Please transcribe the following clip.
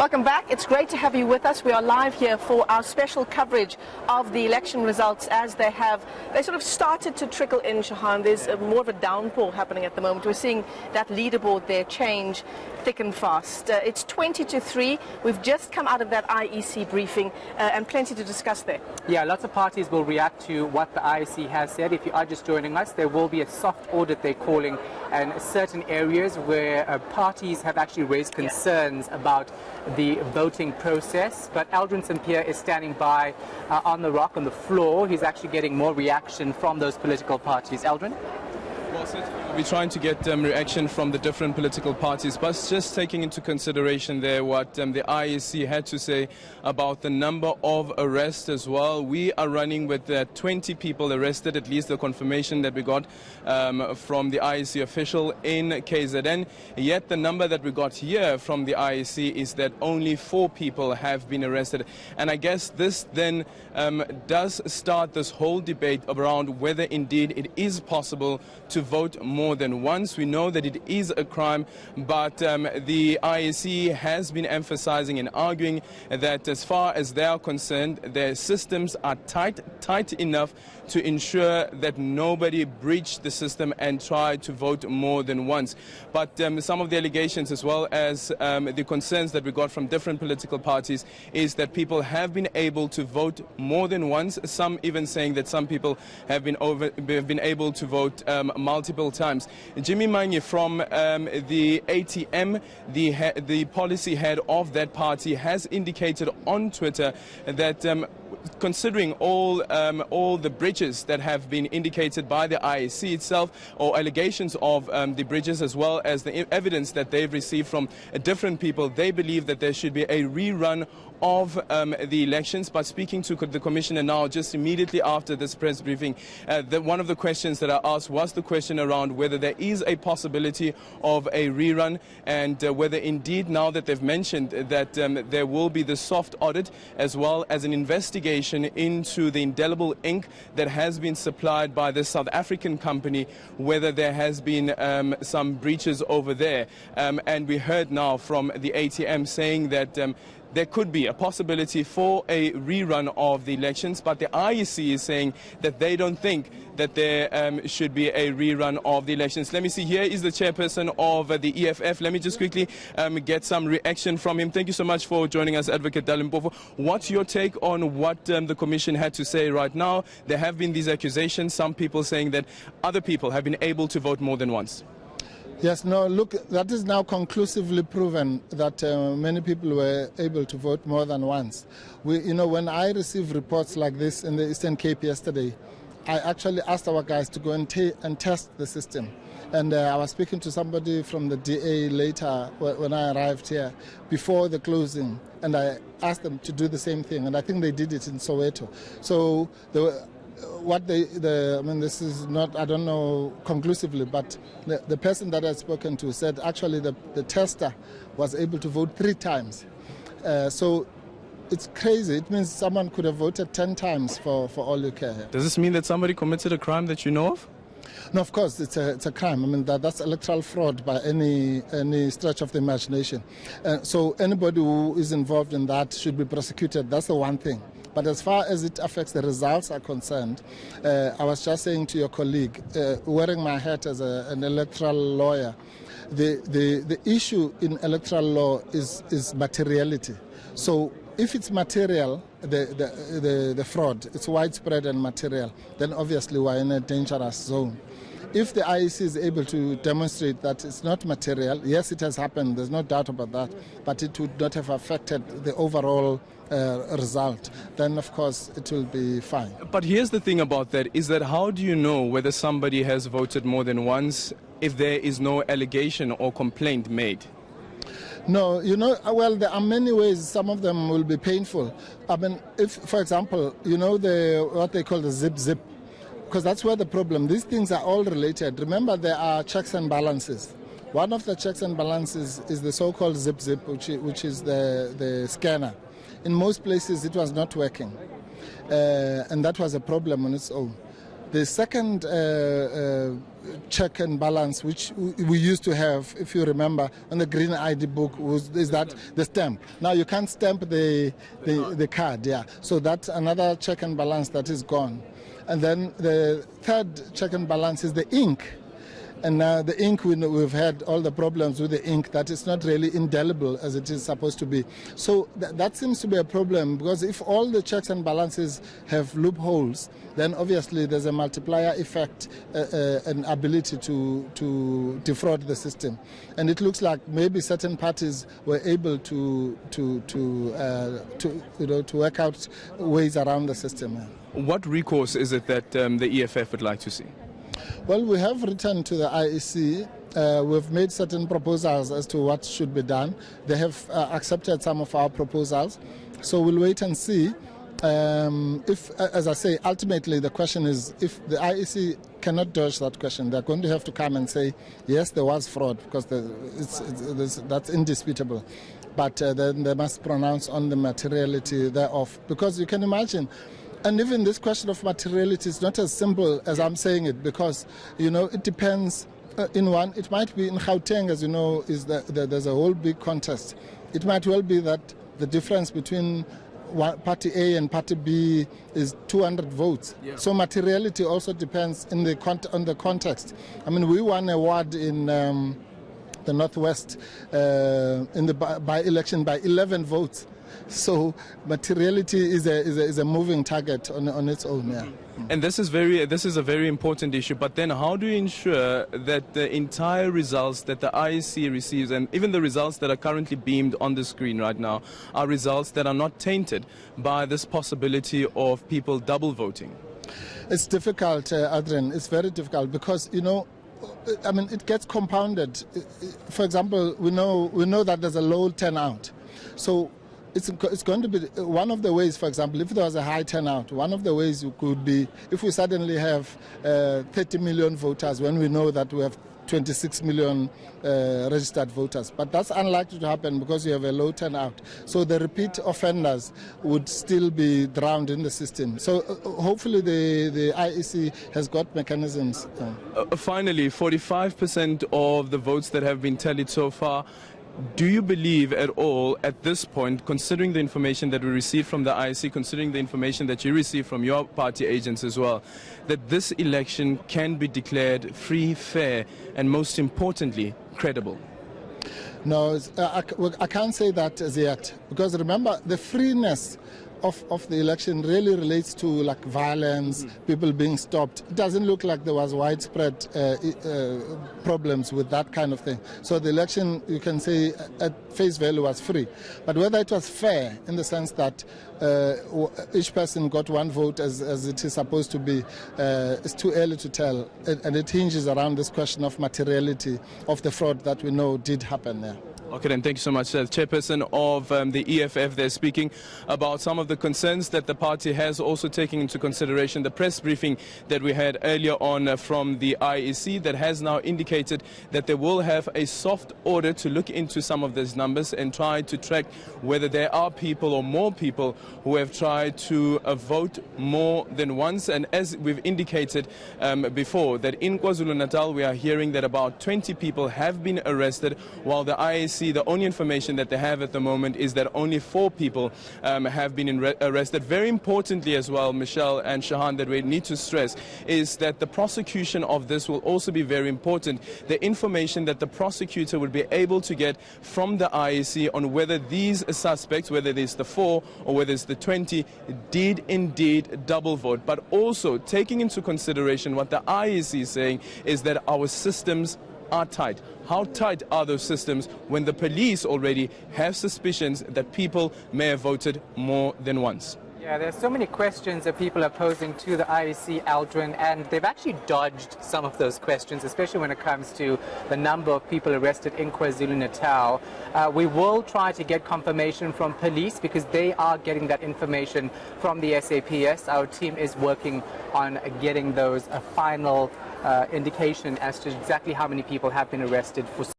Welcome back. It's great to have you with us. We are live here for our special coverage of the election results as they sort of started to trickle in, Shahan. There's more of a downpour happening at the moment. We're seeing that leaderboard there change thick and fast. It's 20-3. We've just come out of that IEC briefing and plenty to discuss there. Yeah, lots of parties will react to what the IEC has said. If you are just joining us, there will be a soft audit, they're calling, and certain areas where parties have actually raised concerns about the voting process. But Aldrin St. Pierre is standing by on the rock, on the floor. He's actually getting more reaction from those political parties. Aldrin? Well, we're trying to get reaction from the different political parties, but just taking into consideration there what the IEC had to say about the number of arrests as well. We are running with 20 people arrested, at least the confirmation that we got from the IEC official in KZN. Yet the number that we got here from the IEC is that only 4 people have been arrested. And I guess this then does start this whole debate around whether indeed it is possible to vote more than once. We know that it is a crime, but the IEC has been emphasizing and arguing that as far as they are concerned, their systems are tight enough to ensure that nobody breached the system and tried to vote more than once. But some of the allegations, as well as the concerns that we got from different political parties, is that people have been able to vote more than once. Some even saying that some people have been able to vote multiple times. Jimmy Manye from the ATM, the policy head of that party, has indicated on Twitter that considering all the breaches that have been indicated by the IEC itself, or allegations of the breaches, as well as the evidence that they've received from different people, they believe that there should be a rerun of the elections. But speaking to the Commissioner now, just immediately after this press briefing, one of the questions that I asked was the question around whether there is a possibility of a rerun, and whether indeed, now that they've mentioned that there will be the soft audit, as well as an investigation into the indelible ink that has been supplied by the South African company, whether there has been some breaches over there. And we heard now from the ATM saying that there could be a possibility for a rerun of the elections, but the IEC is saying that they don't think that there should be a rerun of the elections. Let me see, here is the chairperson of the EFF. Let me just quickly get some reaction from him. Thank you so much for joining us, Advocate Dalimpofu. What's your take on what the Commission had to say right now? There have been these accusations, some people saying that other people have been able to vote more than once. Yes, no, look, that is now conclusively proven that many people were able to vote more than once. When I received reports like this in the Eastern Cape yesterday, I actually asked our guys to go and test the system. And I was speaking to somebody from the DA later when I arrived here, before the closing, and I asked them to do the same thing, and I think they did it in Soweto. So this is not, I don't know conclusively, but the person that I've spoken to said actually the tester was able to vote 3 times. So it's crazy. It means someone could have voted 10 times for all you care. Does this mean that somebody committed a crime that you know of? No, of course, it's a crime. I mean, that's electoral fraud by any stretch of the imagination. So anybody who is involved in that should be prosecuted. That's the one thing. But as far as it affects the results are concerned, I was just saying to your colleague, wearing my hat as an electoral lawyer, the issue in electoral law is materiality. So if it's material, the fraud, it's widespread and material, then obviously we're in a dangerous zone. If the IEC is able to demonstrate that it's not material, yes, it has happened, there's no doubt about that, but it would not have affected the overall result, then of course it will be fine. But here's the thing about that, is that how do you know whether somebody has voted more than once if there is no allegation or complaint made? No, well, there are many ways. Some of them will be painful. I mean, if, for example, what they call the zip, because that's where the problem, these things are all related. Remember, there are checks and balances. One of the checks and balances is the so-called zip, which is the scanner. In most places, it was not working, and that was a problem on its own. The second check and balance, which we used to have, if you remember, on the green ID book, is that the stamp. Now you can't stamp the card, yeah. So that's another check and balance that is gone. And then the third check and balance is the ink. And now the ink, we've had all the problems with the ink, that it's not really indelible as it is supposed to be. So that seems to be a problem, because if all the checks and balances have loopholes, then obviously there's a multiplier effect, an ability to defraud the system. And it looks like maybe certain parties were able to work out ways around the system. What recourse is it that the EFF would like to see? Well, we have written to the IEC. We've made certain proposals as to what should be done. They have accepted some of our proposals. So we'll wait and see. If, as I say, ultimately the question is, if the IEC cannot dodge that question, they're going to have to come and say, yes, there was fraud, because that's indisputable. But then they must pronounce on the materiality thereof. Because you can imagine, and even this question of materiality is not as simple as I'm saying it, because, it depends. It might be in Gauteng, as you know, there's a whole big contest. It might well be that the difference between Party A and Party B is 200 votes. Yeah. So materiality also depends on the context. I mean, we won a award in the Northwest in the by-election by 11 votes. So materiality is a moving target on its own. Yeah. And this is a very important issue. But then, how do you ensure that the entire results that the IEC receives, and even the results that are currently beamed on the screen right now, are results that are not tainted by this possibility of people double voting? It's difficult, Adrian. It's very difficult because it gets compounded. For example, we know that there's a low turnout, so it's going to be one of the ways. For example, if there was a high turnout, one of the ways could be if we suddenly have 30 million voters when we know that we have 26 million registered voters. But that's unlikely to happen because you have a low turnout. So the repeat offenders would still be drowned in the system. So hopefully the IEC has got mechanisms. Finally, 45% of the votes that have been tallied so far. Do you believe at all at this point, considering the information that we received from the IEC, considering the information that you received from your party agents as well, that this election can be declared free, fair, and most importantly, credible? No, I can't say that as yet, because remember, the freeness of the election really relates to like violence, people being stopped. It doesn't look like there was widespread problems with that kind of thing. So the election, you can say at face value, was free. But whether it was fair in the sense that each person got one vote as it is supposed to be, it's too early to tell. And it hinges around this question of materiality of the fraud that we know did happen there. Okay, then thank you so much. Chairperson of the EFF, they're speaking about some of the concerns that the party has, also taking into consideration the press briefing that we had earlier on from the IEC that has now indicated that they will have a soft order to look into some of these numbers and try to track whether there are people or more people who have tried to vote more than once. And as we've indicated before, that in KwaZulu-Natal we are hearing that about 20 people have been arrested, while the IEC, the only information that they have at the moment is that only 4 people have been arrested. Very importantly as well, Michelle and Shahan, that we need to stress is that the prosecution of this will also be very important. The information that the prosecutor would be able to get from the IEC on whether these suspects, whether it's the 4 or whether it's the 20, did indeed double vote. But also taking into consideration what the IEC is saying is that our systems are tight. How tight are those systems when the police already have suspicions that people may have voted more than once? Yeah, there's so many questions that people are posing to the IEC, Aldrin, and they've actually dodged some of those questions, especially when it comes to the number of people arrested in KwaZulu-Natal. We will try to get confirmation from police because they are getting that information from the SAPS. Our team is working on getting those final indication as to exactly how many people have been arrested for